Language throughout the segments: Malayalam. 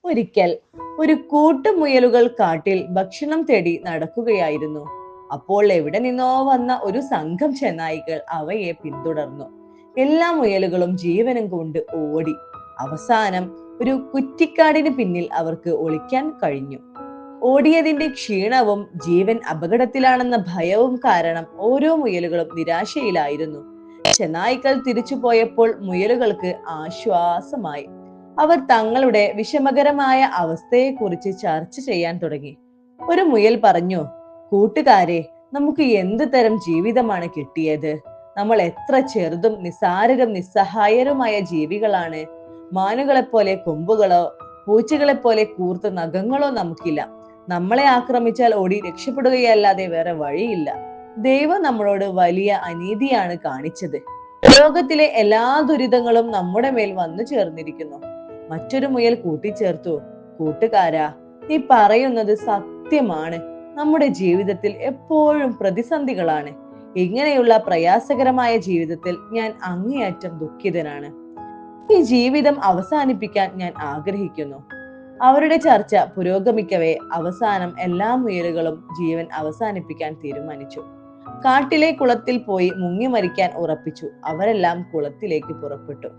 ഒരിക്കൽ ഒരു കൂട്ടമുയലുകൾ കാട്ടിൽ ഭക്ഷണം തേടി നടക്കുകയായിരുന്നു. അപ്പോൾ എവിടെ നിന്നോ വന്ന ഒരു സംഘം ചെന്നായ്ക്കൾ അവയെ പിന്തുടർന്നു. എല്ലാ മുയലുകളും ജീവനും കൊണ്ട് ഓടി. അവസാനം ഒരു കുറ്റിക്കാടിന് പിന്നിൽ അവർക്ക് ഒളിക്കാൻ കഴിഞ്ഞു. ഓടിയതിന്റെ ക്ഷീണവും ജീവൻ അപകടത്തിലാണെന്ന ഭയവും കാരണം ഓരോ മുയലുകളും നിരാശയിലായിരുന്നു. ചെന്നായ്ക്കൾ തിരിച്ചു പോയപ്പോൾ മുയലുകൾക്ക് ആശ്വാസമായി. അവർ തങ്ങളുടെ വിഷമകരമായ അവസ്ഥയെക്കുറിച്ച് ചർച്ച ചെയ്യാൻ തുടങ്ങി. ഒരു മുയൽ പറഞ്ഞു, കൂട്ടുകാരെ, നമുക്ക് എന്ത് തരം ജീവിതമാണ് കിട്ടിയത്? നമ്മൾ എത്ര ചെറുതും നിസ്സാരരും നിസ്സഹായരുമായ ജീവികളാണ്. മാനുകളെപ്പോലെ കൊമ്പുകളോ പൂച്ചകളെപ്പോലെ കൂർത്ത നഖങ്ങളോ നമുക്കില്ല. നമ്മളെ ആക്രമിച്ചാൽ ഓടി രക്ഷപ്പെടുകയല്ലാതെ വേറെ വഴിയില്ല. ദൈവം നമ്മളോട് വലിയ അനീതിയാണ് കാണിച്ചത്. ലോകത്തിലെ എല്ലാ ദുരിതങ്ങളും നമ്മുടെ മേൽ വന്നു ചേർന്നിരിക്കുന്നു. മറ്റൊരു മുയൽ കൂട്ടിച്ചേർത്തു, കൂട്ടുകാരാ, നീ പറയുന്നത് സത്യമാണ്. നമ്മുടെ ജീവിതത്തിൽ എപ്പോഴും പ്രതിസന്ധികളാണ്. ഇങ്ങനെയുള്ള പ്രയാസകരമായ ജീവിതത്തിൽ ഞാൻ അങ്ങേയറ്റം ദുഃഖിതനാണ്. ഈ ജീവിതം അവസാനിപ്പിക്കാൻ ഞാൻ ആഗ്രഹിക്കുന്നു. അവരുടെ ചർച്ച പുരോഗമിക്കവേ അവസാനം എല്ലാ മുയലുകളും ജീവൻ അവസാനിപ്പിക്കാൻ തീരുമാനിച്ചു. കാട്ടിലെ കുളത്തിൽ പോയി മുങ്ങി മരിക്കാൻ ഉറപ്പിച്ചു. അവരെല്ലാം കുളത്തിലേക്ക് പുറപ്പെട്ടു.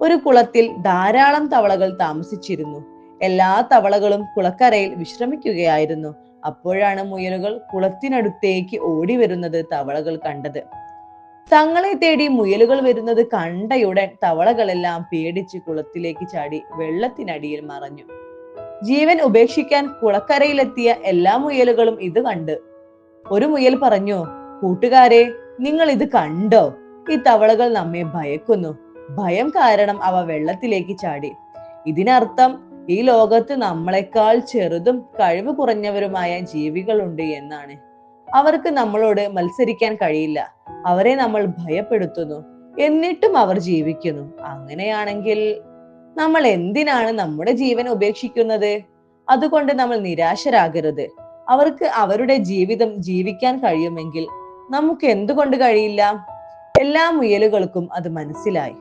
ഒരു കുളത്തിൽ ധാരാളം തവളകൾ താമസിച്ചിരുന്നു. എല്ലാ തവളകളും കുളക്കരയിൽ വിശ്രമിക്കുകയായിരുന്നു. അപ്പോഴാണ് മുയലുകൾ കുളത്തിനടുത്തേക്ക് ഓടി വരുന്നത് തവളകൾ കണ്ടത്. തങ്ങളെ തേടി മുയലുകൾ വരുന്നത് കണ്ടയുടൻ തവളകളെല്ലാം പേടിച്ച് കുളത്തിലേക്ക് ചാടി വെള്ളത്തിനടിയിൽ മറഞ്ഞു. ജീവൻ ഉപേക്ഷിക്കാൻ കുളക്കരയിലെത്തിയ എല്ലാ മുയലുകളും ഇത് കണ്ട് ഒരു മുയൽ പറഞ്ഞു, കൂട്ടുകാരെ, നിങ്ങൾ ഇത് കണ്ടോ? ഈ തവളകൾ നമ്മെ ഭയക്കുന്നു. ഭയം കാരണം അവ വെള്ളത്തിലേക്ക് ചാടി. ഇതിനർത്ഥം ഈ ലോകത്ത് നമ്മളെക്കാൾ ചെറുതും കഴിവ് കുറഞ്ഞവരുമായ ജീവികളുണ്ട് എന്നാണ്. അവർക്ക് നമ്മളോട് മത്സരിക്കാൻ കഴിയില്ല. അവരെ നമ്മൾ ഭയപ്പെടുത്തുന്നു, എന്നിട്ടും അവർ ജീവിക്കുന്നു. അങ്ങനെയാണെങ്കിൽ നമ്മൾ എന്തിനാണ് നമ്മുടെ ജീവൻ ഉപേക്ഷിക്കുന്നത്? അതുകൊണ്ട് നമ്മൾ നിരാശരാകരുത്. അവർക്ക് അവരുടെ ജീവിതം ജീവിക്കാൻ കഴിയുമെങ്കിൽ നമുക്ക് എന്തുകൊണ്ട് കഴിയില്ല? എല്ലാ മുയലുകൾക്കും അത് മനസ്സിലായി.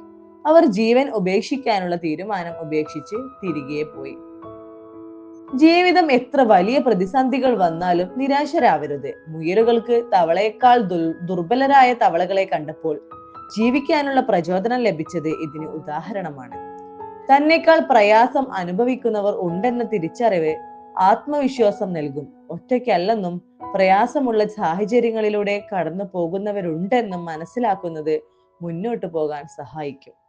അവർ ജീവൻ ഉപേക്ഷിക്കാനുള്ള തീരുമാനം ഉപേക്ഷിച്ച് തിരികെ പോയി. ജീവിതം എത്ര വലിയ പ്രതിസന്ധികൾ വന്നാലും നിരാശരാവരുത്. മുയലുകൾക്ക് തവളയേക്കാൾ ദുർബലരായ തവളകളെ കണ്ടപ്പോൾ ജീവിക്കാനുള്ള പ്രചോദനം ലഭിച്ചത് ഇതിന് ഉദാഹരണമാണ്. തന്നെക്കാൾ പ്രയാസം അനുഭവിക്കുന്നവർ ഉണ്ടെന്ന തിരിച്ചറിവ് ആത്മവിശ്വാസം നൽകും. ഒറ്റയ്ക്കല്ലെന്നും പ്രയാസമുള്ള സാഹചര്യങ്ങളിലൂടെ കടന്നു പോകുന്നവരുണ്ടെന്നും മനസ്സിലാക്കുന്നത് മുന്നോട്ടു പോകാൻ സഹായിക്കും.